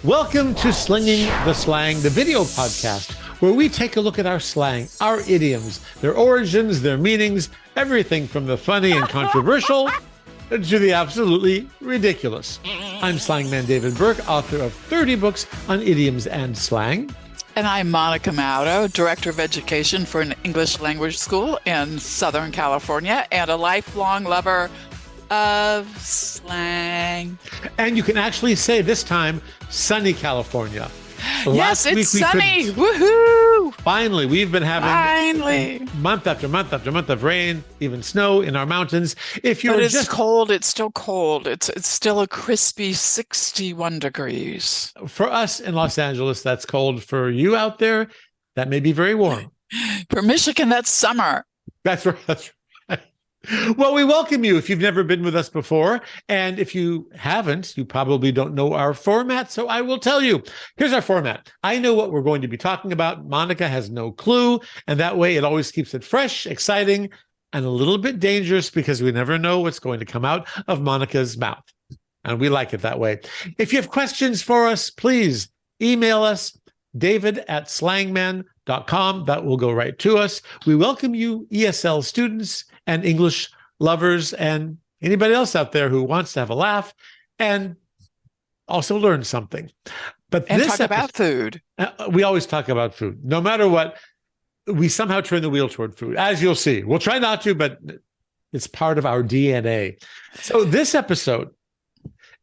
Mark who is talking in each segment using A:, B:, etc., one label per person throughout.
A: Welcome to Slinging the Slang, the video podcast, where we take a look at our slang, our idioms, their origins, their meanings, everything from the funny and controversial to the absolutely ridiculous. I'm Slangman David Burke, author of 30 books on idioms and slang.
B: And I'm Monica Mauro, Director of Education for an English language school in Southern California and a lifelong lover of slang.
A: And you can actually say this time, sunny California.
B: Yes, it's sunny. Woohoo!
A: Finally, we've been having month after month after month of rain, even snow in our mountains.
B: But it's cold. It's still cold. It's still a crispy 61 degrees.
A: For us in Los Angeles, that's cold. For you out there, that may be very warm.
B: For Michigan, that's summer.
A: That's right. That's right. Well, we welcome you if you've never been with us before. And if you haven't, you probably don't know our format. So I will tell you. Here's our format. I know what we're going to be talking about. Monica has no clue. And that way it always keeps it fresh, exciting, and a little bit dangerous because we never know what's going to come out of Monica's mouth. And we like it that way. If you have questions for us, please email us, david@slangman.com. That will go right to us. We welcome you, ESL students and English lovers and anybody else out there who wants to have a laugh and also learn something. But
B: and talk about food.
A: We always talk about food. No matter what, we somehow turn the wheel toward food, as you'll see. We'll try not to, but it's part of our DNA. So this episode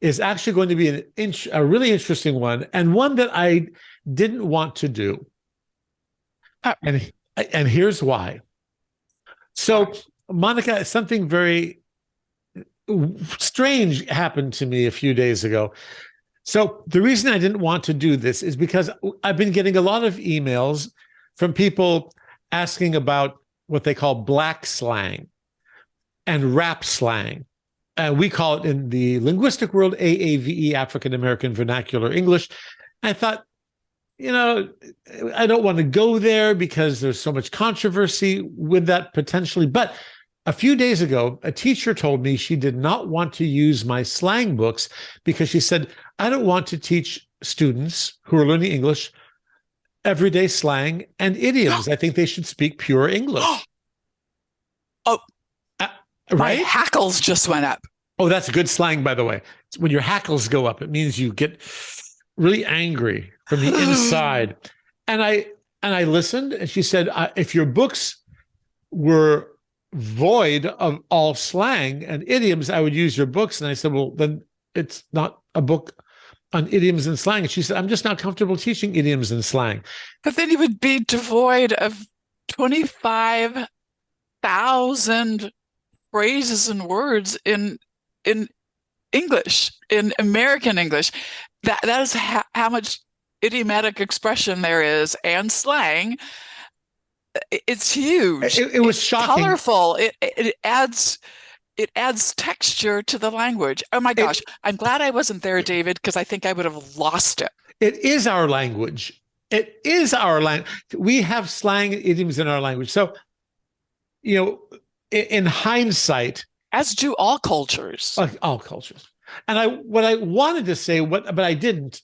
A: is actually going to be a really interesting one, and one that I didn't want to do. And here's why. So, Monica, something very strange happened to me a few days ago. So the reason I didn't want to do this is because I've been getting a lot of emails from people asking about what they call black slang and rap slang. We call it in the linguistic world AAVE, African American Vernacular English. I thought, I don't want to go there because there's so much controversy with that potentially. But a few days ago, a teacher told me she did not want to use my slang books because she said, I don't want to teach students who are learning English everyday slang and idioms. I think they should speak pure English.
B: Right? My hackles just went up.
A: Oh, that's good slang, by the way. When your hackles go up, it means you get really angry from the inside. And I listened, and she said, if your books were void of all slang and idioms, I would use your books. And I said, well, then it's not a book on idioms and slang. And she said, I'm just not comfortable teaching idioms and slang.
B: But then you would be devoid of 25,000 phrases and words in English, in American English. That is how much idiomatic expression there is, and slang. It's huge.
A: It was shocking.
B: Colorful. It adds texture to the language. Oh my gosh. I'm glad I wasn't there, David, because I think I would have lost it.
A: It is our language. It is our language. We have slang and idioms in our language. So, in hindsight,
B: as do all cultures.
A: All cultures. And what I wanted to say, but I didn't,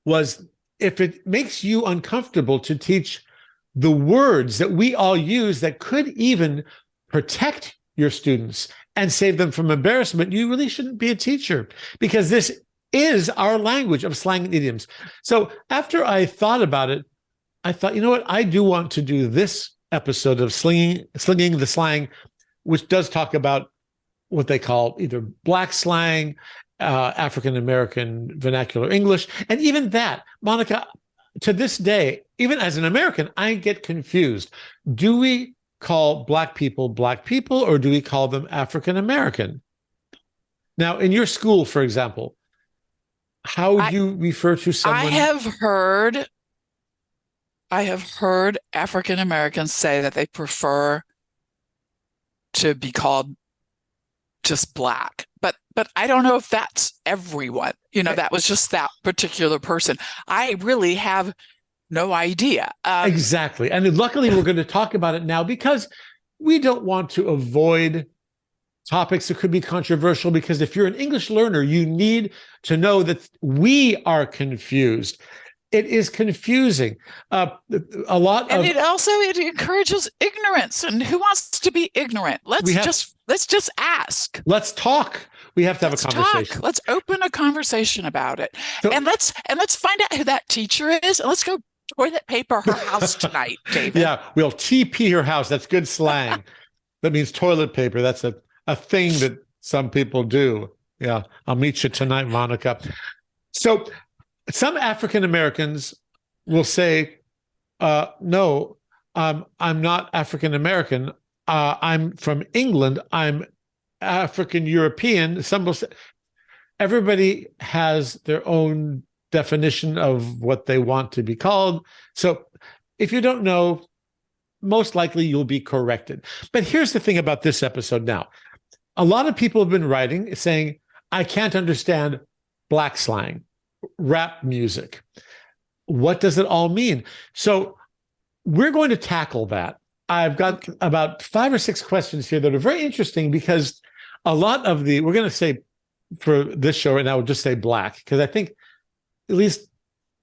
A: was if it makes you uncomfortable to teach the words that we all use that could even protect your students and save them from embarrassment, you really shouldn't be a teacher, because this is our language of slang and idioms. So after I thought about it, I thought, you know what? I do want to do this episode of Slinging the Slang, which does talk about what they call either black slang, African American Vernacular English. And even that, Monica, to this day, even as an American, I get confused. Do we call black people, or do we call them African American? Now, in your school, for example, how would you refer to someone?
B: I have heard African Americans say that they prefer to be called just black, but I don't know if that's everyone. That was just that particular person. I really have no idea.
A: Exactly. And luckily, we're going to talk about it now because we don't want to avoid topics that could be controversial, because if you're an English learner, you need to know that we are confused. It is confusing. A lot
B: And
A: of
B: it encourages ignorance. And who wants to be ignorant? Let's just ask.
A: Let's talk. We have to have
B: Let's
A: a conversation.
B: talk. Let's open a conversation about it.
A: So,
B: and let's find out who that teacher is. And let's go toilet paper her house tonight, David.
A: Yeah, we'll TP her house. That's good slang. That means toilet paper. That's a thing that some people do. Yeah, I'll meet you tonight, Monica. So some African Americans will say, no, I'm not African American. I'm from England. I'm African European. Some will say, everybody has their own definition of what they want to be called. So if you don't know, most likely you'll be corrected. But here's the thing about this episode now. A lot of people have been writing saying, I can't understand Black slang, rap music. What does it all mean? So we're going to tackle that. I've got about 5 or 6 questions here that are very interesting, because a lot of we're going to say for this show right now, we'll just say Black, because I think at least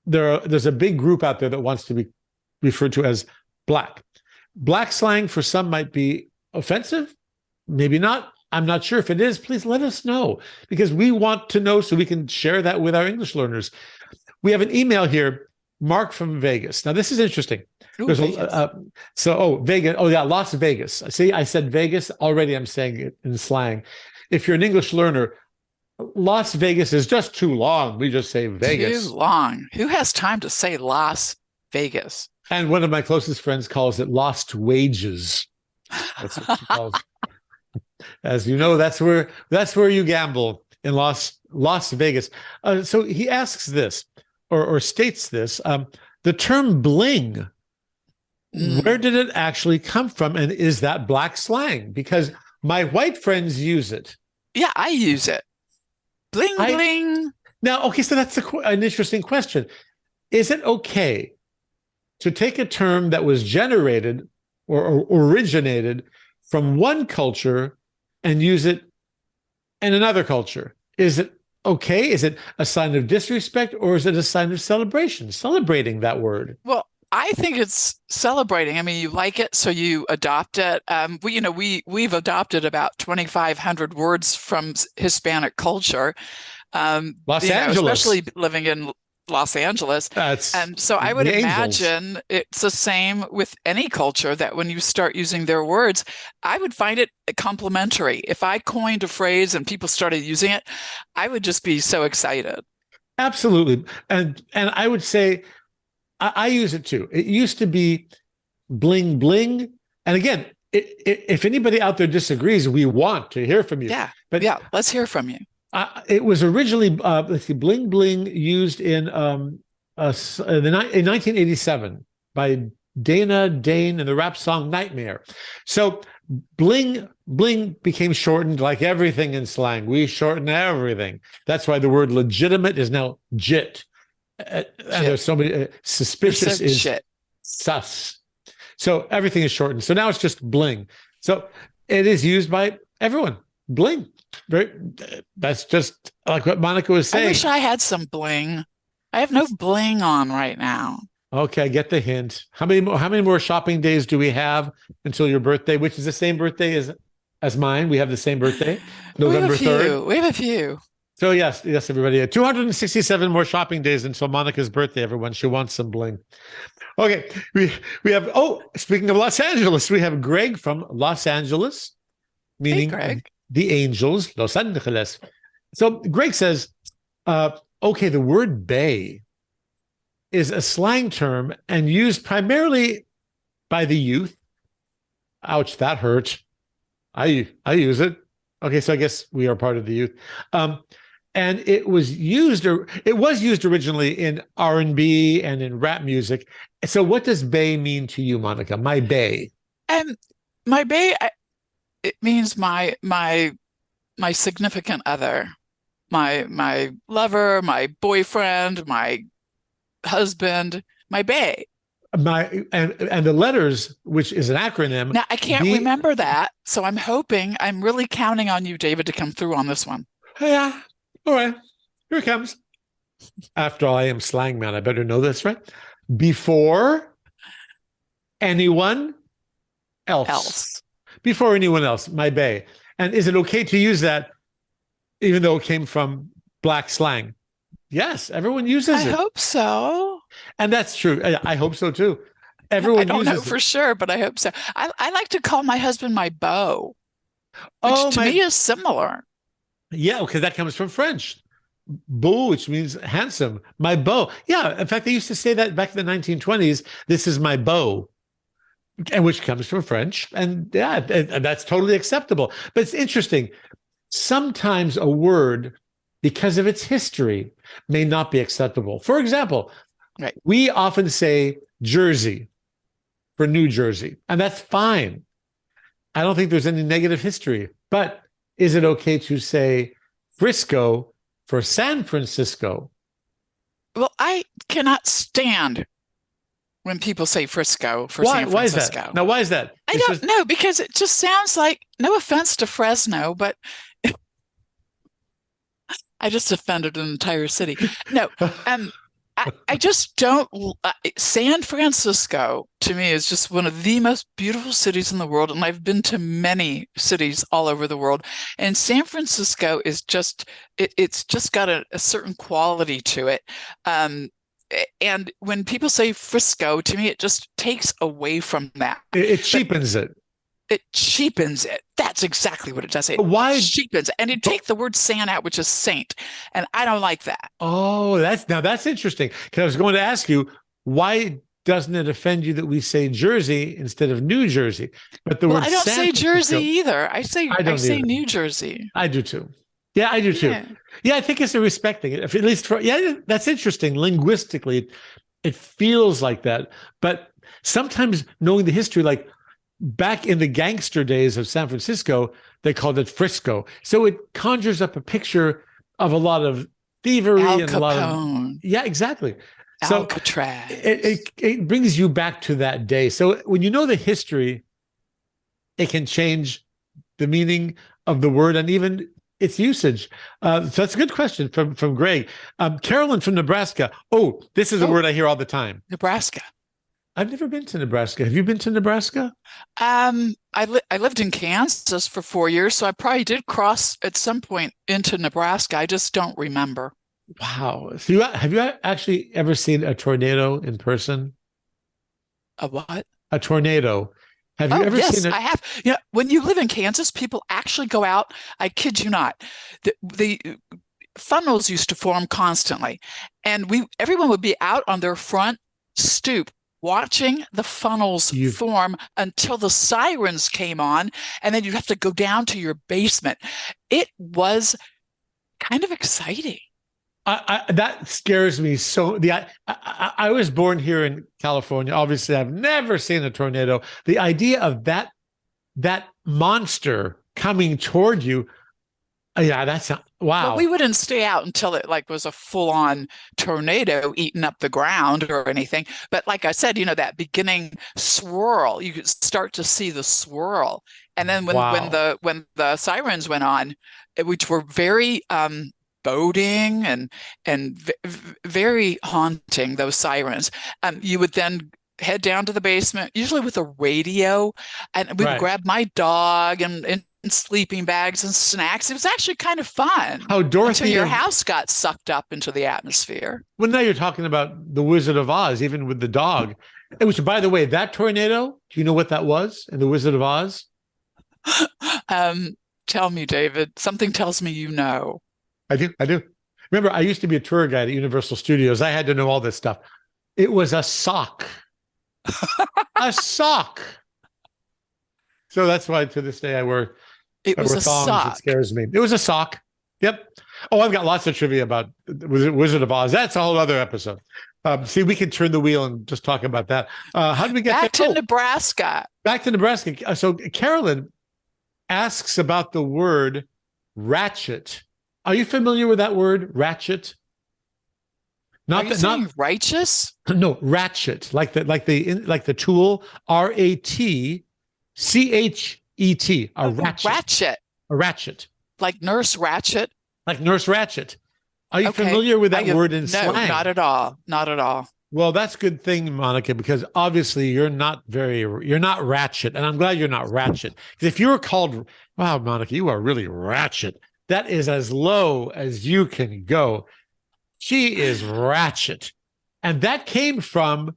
A: there's a big group out there that wants to be referred to as Black. Black slang for some might be offensive, maybe not. I'm not sure. If it is, please let us know, because we want to know so we can share that with our English learners. We have an email here, Mark from Vegas. Now, this is interesting.
B: Ooh,
A: There's
B: Vegas.
A: Vegas. Oh, yeah, Las Vegas. See, I said Vegas. Already I'm saying it in slang. If you're an English learner, Las Vegas is just too long. We just say Vegas.
B: Too long. Who has time to say Las Vegas?
A: And one of my closest friends calls it lost wages. That's what she calls it. As you know, that's where you gamble, in Las Vegas. So he asks this, or states this, the term bling, where did it actually come from? And is that Black slang? Because my white friends use it.
B: Yeah, I use it. Bling, bling.
A: Now, okay, so that's an interesting question. Is it okay to take a term that was generated or originated from one culture and use it in another culture? Is it okay? Is it a sign of disrespect, or is it a sign of celebration, celebrating that word?
B: Well, I think it's celebrating. I mean, you like it, so you adopt it. We've adopted about 2,500 words from Hispanic culture.
A: Los Angeles,
B: especially living in Los Angeles. And so I would imagine it's the same with any culture, that when you start using their words, I would find it complimentary. If I coined a phrase and people started using it, I would just be so excited.
A: Absolutely. And I would say I use it too. It used to be bling, bling. And again, if anybody out there disagrees, we want to hear from you.
B: Yeah. But yeah, let's hear from you.
A: It was originally, let's see, bling bling used in 1987 by Dana Dane in the rap song Nightmare. So bling bling became shortened, like everything in slang. We shorten everything. That's why the word legitimate is now jit. And there's so many suspicious is
B: shit.
A: Sus. So everything is shortened. So now it's just bling. So it is used by everyone. Bling. That's just like what Monica was saying.
B: I wish I had some bling. I have no bling on right now.
A: Okay, I get the hint. How many more shopping days do we have until your birthday, which is the same birthday as mine? We have the same birthday, November 3rd.
B: We have a few.
A: So yes, everybody. 267 more shopping days until Monica's birthday, everyone. She wants some bling. Okay, we have, speaking of Los Angeles, we have Greg from Los Angeles, meaning
B: Greg.
A: The Angels, Los Angeles. So Greg says, okay, the word bae is a slang term and used primarily by the youth. Ouch, that hurt. I use it. Okay, so I guess we are part of the youth. And it was used originally in R&B and in rap music. So what does bae mean to you, Monica? My bae.
B: My bae, it means my significant other, my lover, my boyfriend, my husband, my bae.
A: And the letters, which is an acronym.
B: Now, I can't remember that, so I'm really counting on you, David, to come through on this one.
A: Yeah. All right. Here it comes. After all, I am Slangman. I better know this, right? Before anyone else. Before anyone else, my bay. And is it okay to use that, even though it came from Black slang? Yes, everyone uses it.
B: I hope so.
A: And that's true. I hope so too. Everyone
B: I don't know
A: uses
B: for
A: it.
B: sure, but I hope so. I like to call my husband my beau, which to me is similar.
A: Yeah, because that comes from French. Beau, which means handsome. My beau. Yeah, in fact, they used to say that back in the 1920s. This is my beau, and which comes from French. And yeah, and that's totally acceptable. But it's interesting. Sometimes a word, because of its history, may not be acceptable. For example,
B: right.
A: We often say Jersey for New Jersey, and that's fine. I don't think there's any negative history. But is it okay to say Frisco for San Francisco?
B: Well, I cannot stand when people say Frisco for San Francisco.
A: Why is that? Now, why is that?
B: I don't know, because it just sounds like, no offense to Fresno, but I just offended an entire city. No, I just don't. San Francisco, to me, is just one of the most beautiful cities in the world. And I've been to many cities all over the world. And San Francisco is just, it's just got a certain quality to it. And when people say Frisco, to me, it just takes away from that.
A: It cheapens it.
B: It cheapens it. That's exactly what it does. It cheapens it. And you take the word San out, which is saint. And I don't like that.
A: Oh, that's interesting. Because I was going to ask you, why doesn't it offend you that we say Jersey instead of New Jersey? But the word
B: I don't say Jersey either. I say New Jersey.
A: I do too. Yeah, I do too. Yeah, I think it's a respecting it. At least that's interesting. Linguistically, it feels like that. But sometimes knowing the history, like back in the gangster days of San Francisco, they called it Frisco. So it conjures up a picture of a lot of thievery and a lot of exactly.
B: Alcatraz.
A: So it brings you back to that day. So when you know the history, it can change the meaning of the word and even its usage. So that's a good question from Greg. Carolyn from Nebraska. Oh, this is a word I hear all the time.
B: Nebraska.
A: I've never been to Nebraska. Have you been to Nebraska?
B: I lived in Kansas for 4 years, so I probably did cross at some point into Nebraska. I just don't remember.
A: Wow. So have you actually ever seen a tornado in person?
B: A what?
A: A tornado. Have you ever seen it?
B: I have. You know, when you live in Kansas, people actually go out. I kid you not. The funnels used to form constantly, and everyone would be out on their front stoop watching the funnels form until the sirens came on, and then you'd have to go down to your basement. It was kind of exciting.
A: That scares me so. I was born here in California. Obviously, I've never seen a tornado. The idea of that monster coming toward you, that's wow.
B: But we wouldn't stay out until it was a full-on tornado eating up the ground or anything. But like I said, that beginning swirl, you could start to see the swirl, and then when the sirens went on, which were very boding and very haunting, those sirens, you would then head down to the basement, usually with a radio, and we would grab my dog and sleeping bags and snacks. It was actually kind of fun.
A: How Dorothy,
B: until your house got sucked up into the atmosphere.
A: Well, now you're talking about the Wizard of Oz, even with the dog. Which, by the way, that tornado, do you know what that was in the Wizard of Oz?
B: Tell me, David. Something tells me you know.
A: I do. Remember, I used to be a tour guide at Universal Studios. I had to know all this stuff. It was a sock. A sock. So that's why to this day I wear thongs.
B: Sock.
A: It scares me. It was a sock. Yep. Oh, I've got lots of trivia about Wizard of Oz. That's a whole other episode. See, we can turn the wheel and just talk about that. How did we get
B: back to Nebraska?
A: Back to Nebraska. So Carolyn asks about the word ratchet. Are you familiar with that word, ratchet?
B: Are
A: Not
B: you
A: that, not
B: saying righteous?
A: no, ratchet, like the tool, Ratchet, a
B: Oh,
A: ratchet,
B: ratchet,
A: a ratchet,
B: like Nurse Ratchet.
A: like Nurse Ratchet. Are you
B: Okay.
A: familiar with
B: I
A: that
B: have
A: word in
B: no, not
A: slang?
B: at all. Not at all.
A: Well, that's a good thing, Monica, because obviously you're not ratchet, and I'm glad you're not ratchet. Because if you were called, wow, Monica, you are really ratchet. That is as low as you can go. She is ratchet, and that came from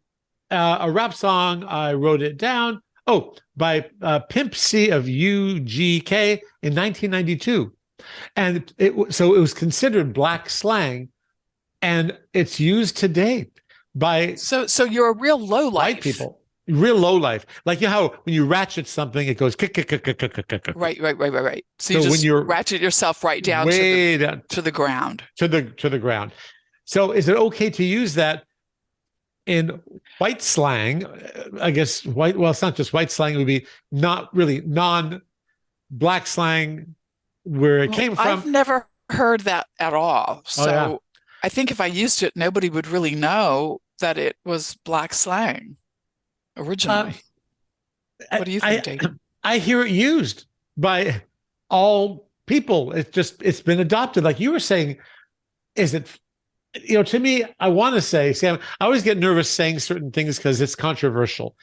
A: a rap song. I wrote it down. Oh, by Pimp C of UGK in 1992, and so it was considered black slang, and it's used today by
B: So you're a real low
A: white
B: life.
A: people, real low life. Like you know how when you ratchet something, it goes kick, kick, kick, kick, kick, kick, kick, kick.
B: Right. So you
A: So when
B: just
A: you're
B: ratchet yourself right down
A: way down
B: to the ground.
A: to the ground. So is it okay to use that in white slang? I guess white. Well, it's not just white slang. It would be not really non-black slang where it
B: Well,
A: came
B: I've
A: from.
B: never heard that at all.
A: Oh yeah.
B: So I think if I used it, nobody would really know that it was black slang
A: Uh,
B: originally.
A: I,
B: What do you think,
A: I
B: Dave?
A: I hear it used by all people. It's been adopted. Like you were saying, is it, to me, I want to say, Sam, I always get nervous saying certain things because it's controversial.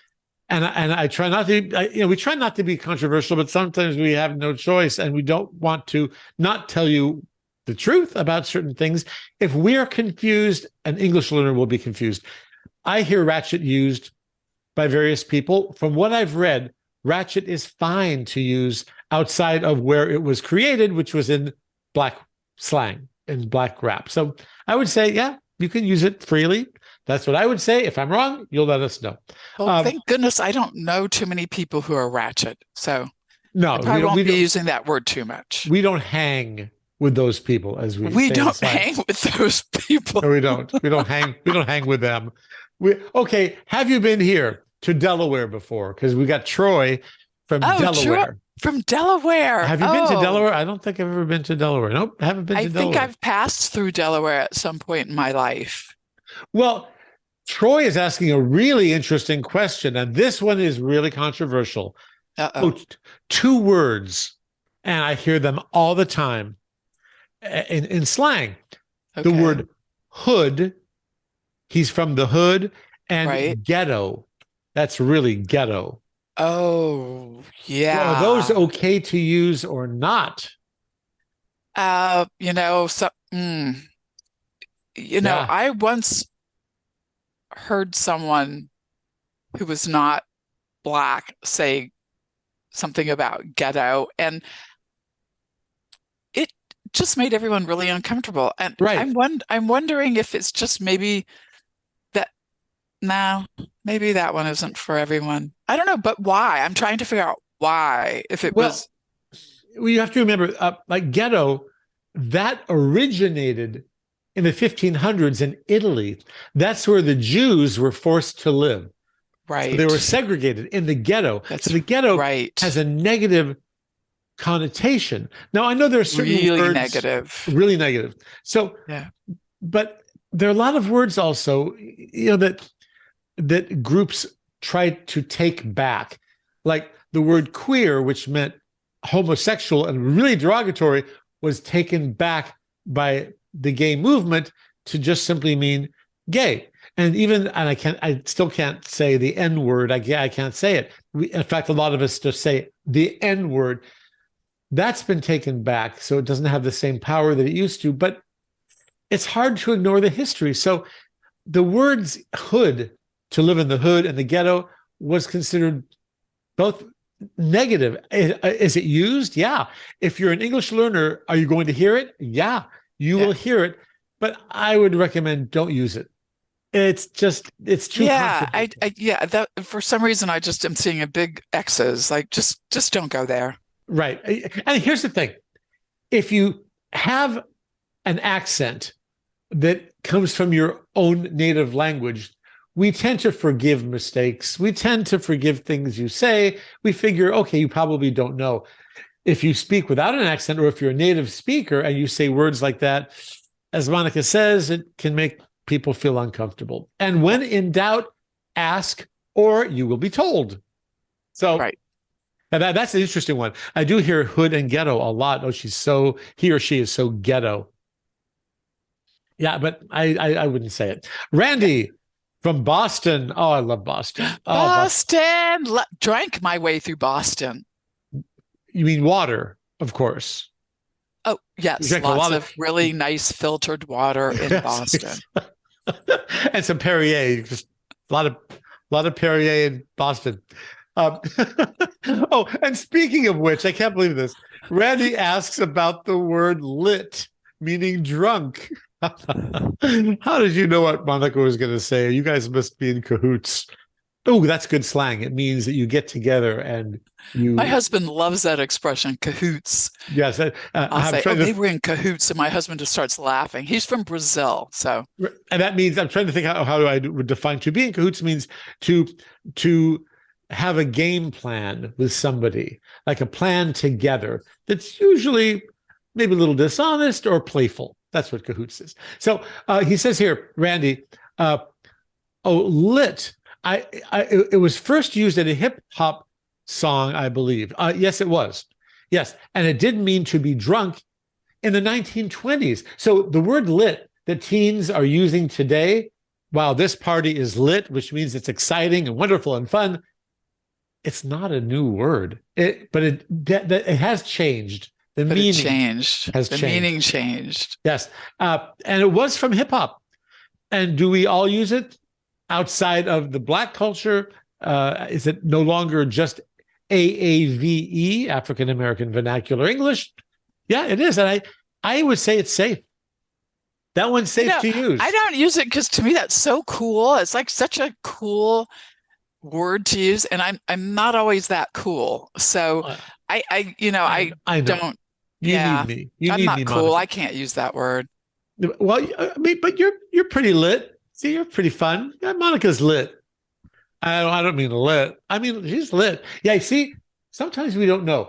A: And I try not to, we try not to be controversial, but sometimes we have no choice and we don't want to not tell you the truth about certain things. If we're confused, an English learner will be confused. I hear ratchet used by various people. From what I've read, ratchet is fine to use outside of where it was created, which was in black slang, in black rap. So I would say, yeah, you can use it freely. That's what I would say. If I'm wrong, you'll let us know.
B: Well, thank goodness I don't know too many people who are ratchet. So I
A: No, we
B: probably
A: don't.
B: won't
A: We
B: be
A: don't.
B: using that word too much.
A: We don't hang with those people, as we
B: We
A: say in
B: don't
A: slang.
B: hang with those people.
A: No, we don't. We don't hang. We don't hang with them. Okay. Have you been here to Delaware before? Because we got Troy from
B: Oh, true.
A: Delaware.
B: From Delaware.
A: Have you been to
B: Oh,
A: Delaware? I don't think I've ever been to Delaware. Nope, haven't been
B: I
A: to
B: think
A: Delaware.
B: I've passed through Delaware at some point in my life.
A: Well, Troy is asking a really interesting question, and this one is really controversial. Oh,
B: Uh-oh.
A: two words, and I hear them all the time in slang. The
B: Okay.
A: word hood, he's from the hood,
B: Right.
A: and ghetto. That's really ghetto.
B: Oh,
A: Well, are those
B: yeah.
A: okay to use or not?
B: You know, so
A: Yeah,
B: I once heard someone who was not black say something about ghetto, and it just made everyone really uncomfortable. And
A: right.
B: I'm wondering if it's just maybe that no, maybe that one isn't for everyone. I don't know, but why? I'm trying to figure out why. If it
A: Well,
B: was
A: you have to remember, like ghetto, that originated in the 1500s in Italy. That's where the Jews were forced to live. So they were
B: right,
A: segregated in the ghetto. So
B: that's
A: the ghetto has
B: right.
A: a negative connotation. Now, I know there are certain
B: Really
A: words
B: negative.
A: really negative. So,
B: Yeah.
A: but there are a lot of words also, that groups try to take back, like the word queer, which meant homosexual and really derogatory, was taken back by the gay movement to just simply mean gay. And I still can't say the N word. I can't say it. In fact, a lot of us just say the N word. That's been taken back, so it doesn't have the same power that it used to. But it's hard to ignore the history. So the words hood, to live in the hood and the ghetto, was considered both negative. Is it used? Yeah. If you're an English learner, are you going to hear it? Yeah, you
B: Yeah.
A: will hear it. But I would recommend don't use it. It's too
B: Yeah,
A: controversial.
B: yeah, that for some reason I just am seeing a big X's. Like just don't go there.
A: Right. And here's the thing. If you have an accent that comes from your own native language, we tend to forgive mistakes. We tend to forgive things you say. We figure, okay, you probably don't know. If you speak without an accent, or if you're a native speaker and you say words like that, as Monica says, it can make people feel uncomfortable. And when in doubt, ask or you will be told. So
B: Right.
A: and that's an interesting one. I do hear hood and ghetto a lot. Oh, he or she is so ghetto. Yeah, but I wouldn't say it. Randy from Boston. Oh, I love Boston. Oh,
B: Boston. Drank my way through Boston.
A: You mean water, of course.
B: Oh,
A: You
B: yes.
A: drank a
B: Lots
A: lot
B: of really nice filtered water in Boston.
A: And some Perrier. Just a lot of Perrier in Boston. Um, oh, and speaking of which, I can't believe this. Randy asks about the word lit, meaning drunk. How did you know what Monica was going to say? You guys must be in cahoots. Oh, that's good slang. It means that you get together and you.
B: My husband loves that expression, cahoots.
A: Yes,
B: I'll say, they were in cahoots, and my husband just starts laughing. He's from Brazil, so.
A: And that means I'm trying to think how do I would define to be in cahoots means to have a game plan with somebody, like a plan together. That's usually maybe a little dishonest or playful. That's what cahoots is. So he says here, Randy, lit. It was first used in a hip hop song, I believe. Yes, it was. Yes, and it did mean to be drunk in the 1920s. So the word lit that teens are using today, wow, this party is lit, which means it's exciting and wonderful and fun. It's not a new word, but it has changed. The meaning
B: changed. The meaning changed.
A: Yes, and it was from hip hop. And do we all use it outside of the Black culture? Is it no longer just AAVE, African American Vernacular English? Yeah, it is, and I would say it's safe. That one's safe to use.
B: I don't use it because to me that's so cool. It's like such a cool word to use, and I'm not always that cool. So I don't.
A: You need me.
B: I'm
A: need
B: not
A: me,
B: cool.
A: Monica.
B: I can't use that word.
A: Well, I mean, but you're pretty lit. See, you're pretty fun. Yeah, Monica's lit. I don't mean lit. I mean, she's lit. Yeah, see, sometimes we don't know.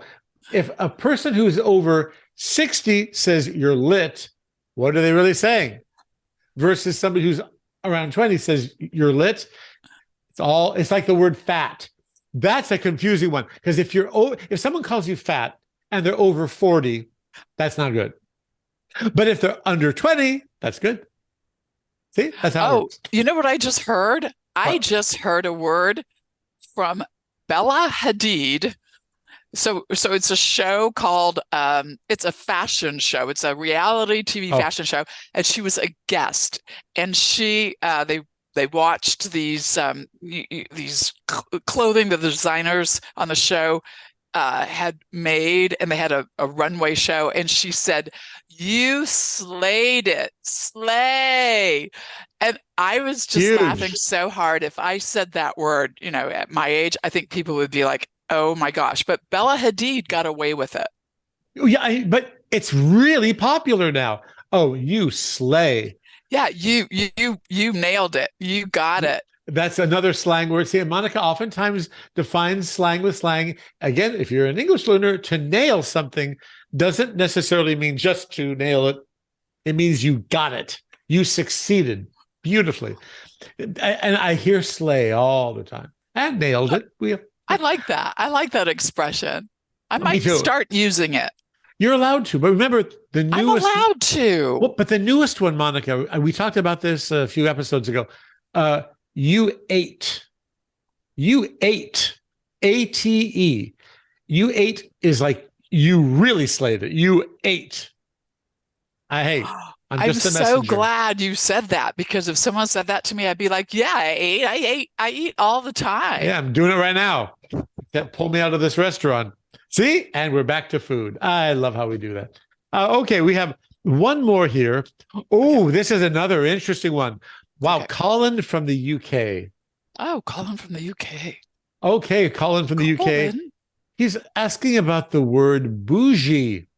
A: If a person who's over 60 says you're lit, what are they really saying? Versus somebody who's around 20 says you're lit. It's like the word fat. That's a confusing one. Because if someone calls you fat and they're over 40, that's not good. But if they're under 20, that's good. See, that's how it works.
B: You know what I just heard? I just heard a word from Bella Hadid. So it's a show called it's a fashion show. It's a reality TV fashion show, and she was a guest. And she they watched these clothing that the designers on the show had made, and they had a runway show, and she said, "You slayed it, slay." And I was just laughing so hard. If I said that word, at my age, I think people would be like, "Oh my gosh." But Bella Hadid got away with it.
A: Yeah, but it's really popular now. Oh, you slay.
B: Yeah, you nailed it. You got it.
A: That's another slang word. See, Monica oftentimes defines slang with slang. Again, if you're an English learner, to nail something doesn't necessarily mean just to nail it. It means you got it. You succeeded beautifully. And I hear slay all the time. And nailed it.
B: I like that. I like that expression. I might start using it.
A: You're allowed to, but remember the newest.
B: I'm allowed to.
A: Well, but the newest one, Monica, we talked about this a few episodes ago. You ate. You ate. ATE. You ate is like you really slayed it. You ate. I'm
B: so glad you said that, because if someone said that to me, I'd be like, yeah, I eat all the time.
A: Yeah, I'm doing it right now. Can't pull me out of this restaurant. See? And we're back to food. I love how we do that. Okay, we have one more here. Oh, this is another interesting one. Wow, okay. Colin from the UK.
B: Oh, Colin from the UK.
A: Okay, Colin from the UK. He's asking about the word bougie.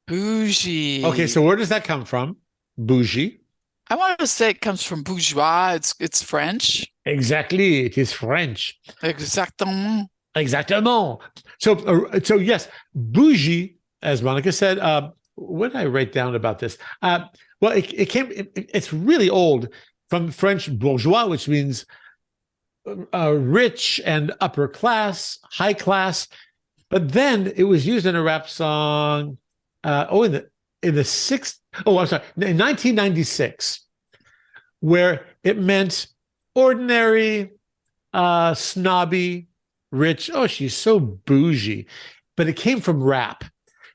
B: Bougie.
A: Okay, so where does that come from? Bougie.
B: I want to say it comes from bourgeois. It's French.
A: Exactly, it is French.
B: Exactement.
A: Exactement. So yes, bougie, as Monica said. What did I write down about this? Well, it's really old, from French bourgeois, which means rich and upper class, high class. But then it was used in a rap song. In the sixth. Oh, I'm sorry, in 1996, where it meant ordinary, snobby, rich. Oh, she's so bougie. But it came from rap.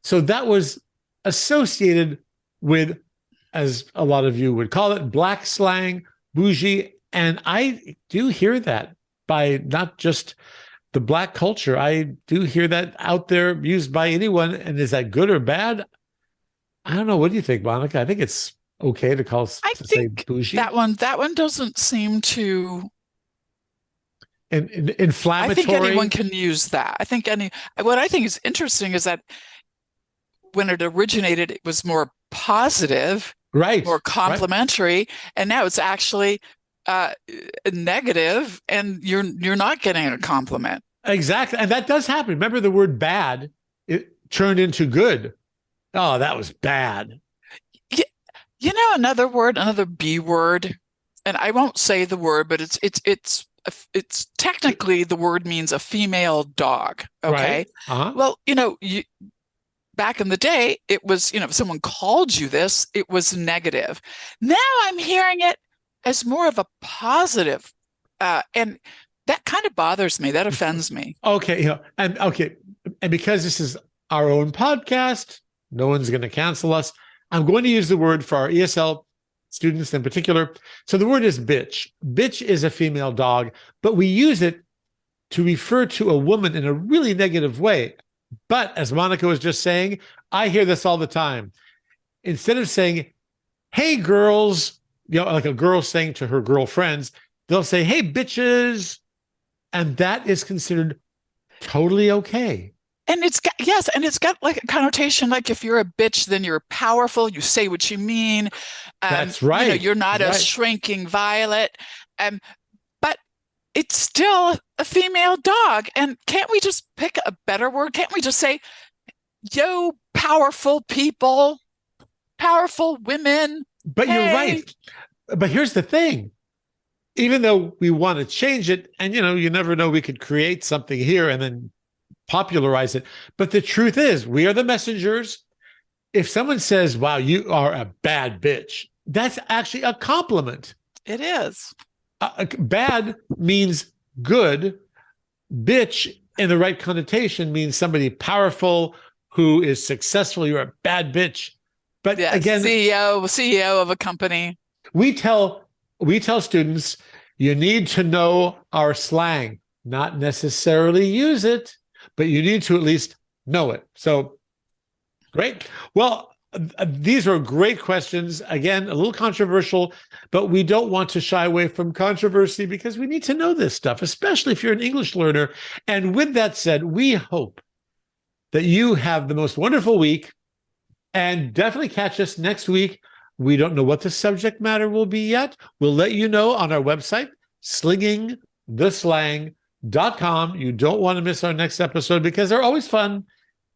A: So that was associated with, as a lot of you would call it, black slang, bougie. And I do hear that by not just the black culture. I do hear that out there used by anyone. And is that good or bad? I don't know. What do you think, Monica? I think it's okay to say bougie.
B: That one doesn't seem to
A: inflammatory.
B: I think anyone can use that. What I think is interesting is that when it originated, it was more positive,
A: right,
B: more complimentary, right. And now it's actually negative, and you're not getting a compliment.
A: Exactly, and that does happen. Remember the word bad? It turned into good. Oh, that was bad.
B: You know, another B word, and I won't say the word, but it's technically, the word means a female dog. Okay.
A: Right. Uh-huh.
B: Well, back in the day, it was, if someone called you this, it was negative. Now I'm hearing it as more of a positive, and that kind of bothers me. That offends me.
A: Okay. And because this is our own podcast, no one's going to cancel us. I'm going to use the word for our ESL students in particular. So the word is bitch. Bitch is a female dog, but we use it to refer to a woman in a really negative way. But as Monica was just saying, I hear this all the time. Instead of saying, hey, girls, like a girl saying to her girlfriends, they'll say, hey, bitches. And that is considered totally okay.
B: And it's got like a connotation, like if you're a bitch, then you're powerful. You say what you mean.
A: That's right.
B: You're not a shrinking violet. But it's still a female dog. And can't we just pick a better word? Can't we just say, yo, powerful people, powerful women?
A: But You're right. But here's the thing. Even though we want to change it, and you never know, we could create something here and then popularize it. But the truth is, we are the messengers. If someone says, wow, you are a bad bitch, that's actually a compliment.
B: It is.
A: Bad means good. Bitch, in the right connotation, means somebody powerful who is successful. You're a bad bitch. But again,
B: CEO of a company.
A: We tell students, you need to know our slang, not necessarily use it, but you need to at least know it. So great. Well, these are great questions. Again, a little controversial, but we don't want to shy away from controversy because we need to know this stuff, especially if you're an English learner. And with that said, we hope that you have the most wonderful week, and definitely catch us next week. We don't know what the subject matter will be yet. We'll let you know on our website, slingingtheslang.com. You don't want to miss our next episode because they're always fun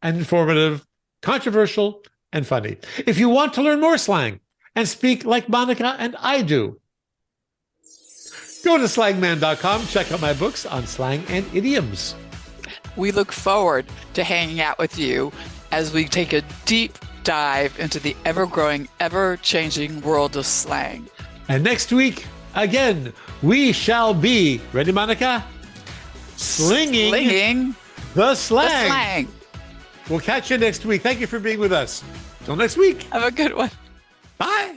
A: and informative, controversial, and funny. If you want to learn more slang and speak like Monica and I do, go to slangman.com. Check out my books on slang and idioms.
B: We look forward to hanging out with you as we take a deep dive into the ever-growing, ever-changing world of slang.
A: And next week, again, we shall be, ready, Monica? Slinging the slang. We'll catch you next week. Thank you for being with us. Till next week.
B: Have a good one.
A: Bye.